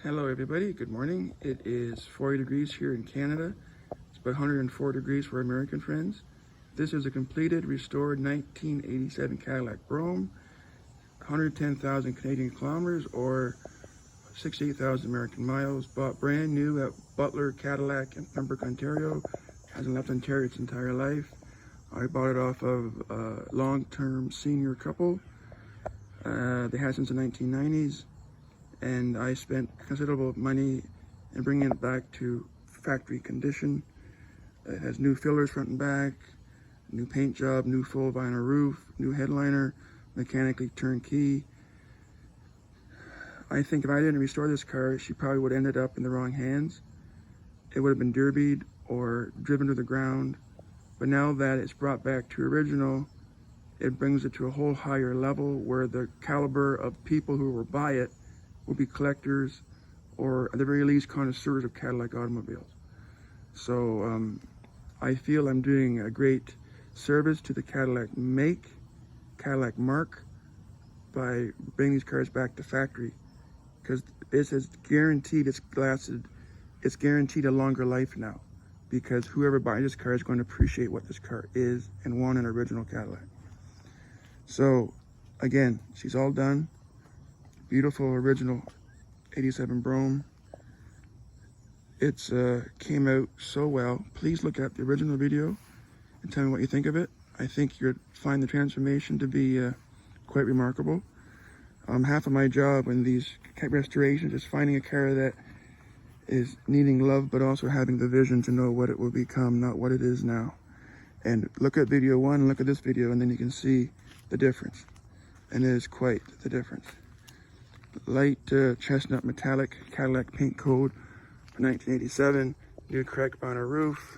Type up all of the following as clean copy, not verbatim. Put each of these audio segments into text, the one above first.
Hello everybody, good morning. It is 40 degrees here in Canada. It's about 104 degrees for American friends. This is a completed, restored 1987 Cadillac Brougham, 110,000 Canadian kilometers or 68,000 American miles. Bought brand new at Butler Cadillac in Pembroke, Ontario. Hasn't left Ontario its entire life. I bought it off of a long-term senior couple. They had it since the 1990s. And I spent considerable money in bringing it back to factory condition. It has new fillers front and back, new paint job, new full vinyl roof, new headliner, mechanically turnkey. I think if I didn't restore this car, she probably would have ended up in the wrong hands. It would have been derbied or driven to the ground. But now that it's brought back to original, it brings it to a whole higher level where the caliber of people who will buy it will be collectors or at the very least connoisseurs of Cadillac automobiles. So I feel I'm doing a great service to the Cadillac make, Cadillac mark, by bringing these cars back to factory, because this is guaranteed, it's guaranteed a longer life now, because whoever buys this car is going to appreciate what this car is and want an original Cadillac. So again, she's all done. Beautiful original 87 Brougham. It's came out so well. Please look at the original video and tell me what you think of it. I think you'll find the transformation to be quite remarkable. Half of my job in these restorations is finding a car that is needing love, but also having the vision to know what it will become, not what it is now. And look at video one, look at this video, and then you can see the difference. And it is quite the difference. Light chestnut metallic Cadillac paint code for 1987, new cracked vinyl roof.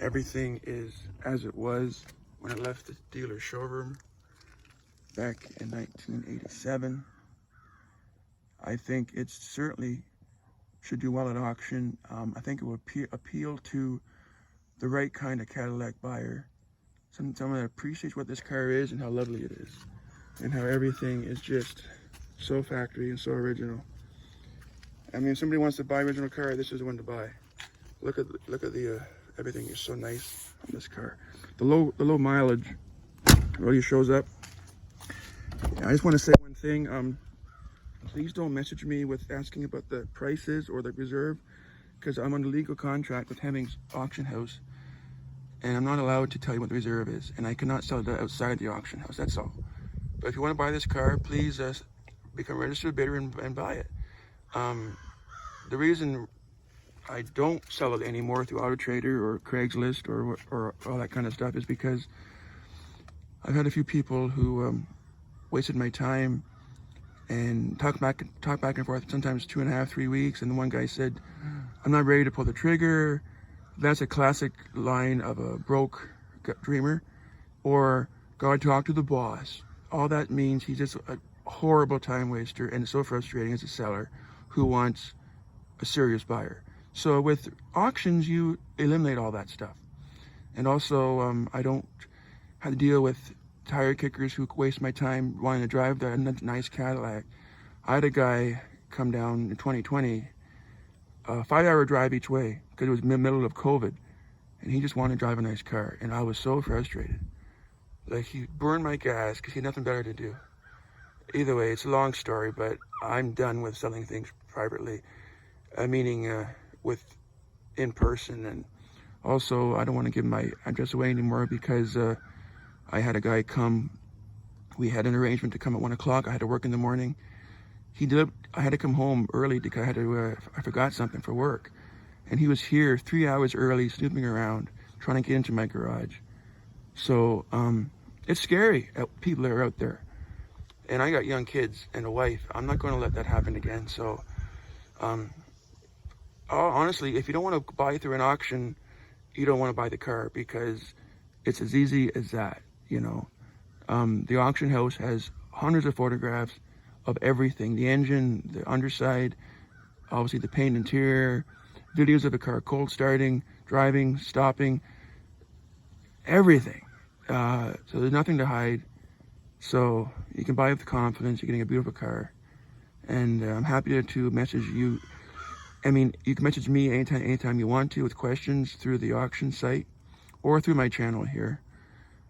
Everything is as it was when it left the dealer showroom back in 1987. I think it certainly should do well at auction. I think it will appeal to the right kind of Cadillac buyer. Someone that appreciates what this car is and how lovely it is, and how everything is just so factory and so original. I mean, if somebody wants to buy original car, this is the one to buy. Look at the everything is so nice on this car. The low mileage really shows up. Yeah, I just want to say one thing. Please don't message me with asking about the prices or the reserve, because I'm on a legal contract with Hemmings Auction House, and I'm not allowed to tell you what the reserve is, and I cannot sell it outside the auction house. That's all. But if you want to buy this car, please become a registered bidder and buy it. The reason I don't sell it anymore through Auto Trader or Craigslist or all that kind of stuff is because I've had a few people who wasted my time and talk back and forth, sometimes 2.5, 3 weeks. And the one guy said, "I'm not ready to pull the trigger." That's a classic line of a broke dreamer. Or, "God, talk to the boss." All that means he's just a horrible time waster, and it's so frustrating as a seller who wants a serious buyer. So with auctions, you eliminate all that stuff. And also, I don't have to deal with tire kickers who waste my time wanting to drive the nice Cadillac. I had a guy come down in 2020, a 5-hour drive each way, because it was in the middle of COVID, and he just wanted to drive a nice car, and I was so frustrated. Like, he burned my gas because he had nothing better to do. Either way, it's a long story, but I'm done with selling things privately, meaning with in person. And also, I don't want to give my address away anymore because I had a guy come. We had an arrangement to come at 1 o'clock. I had to work in the morning. I had to come home early because I forgot something for work. And he was here 3 hours early, snooping around, trying to get into my garage. So it's scary. People are out there. And I got young kids and a wife. I'm not going to let that happen again. So, honestly, if you don't want to buy through an auction, you don't want to buy the car, because it's as easy as that, you know. The auction house has hundreds of photographs of everything: the engine, the underside, obviously the paint interior, videos of the car cold starting, driving, stopping, everything. So there's nothing to hide. So you can buy with confidence. You're getting a beautiful car. And I'm happy to message you. I mean, you can message me anytime you want to with questions through the auction site or through my channel here.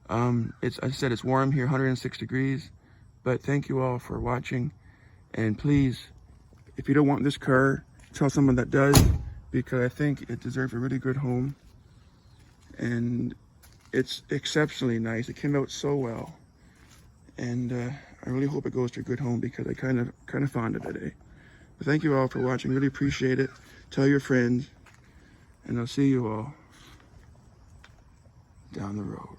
As I said, it's warm here, 106 degrees. But thank you all for watching. And please, if you don't want this car, tell someone that does, because I think it deserves a really good home. And it's exceptionally nice. It came out so well. And I really hope it goes to a good home, because I kind of fond of it, eh? But thank you all for watching. Really appreciate it. Tell your friends. And I'll see you all down the road.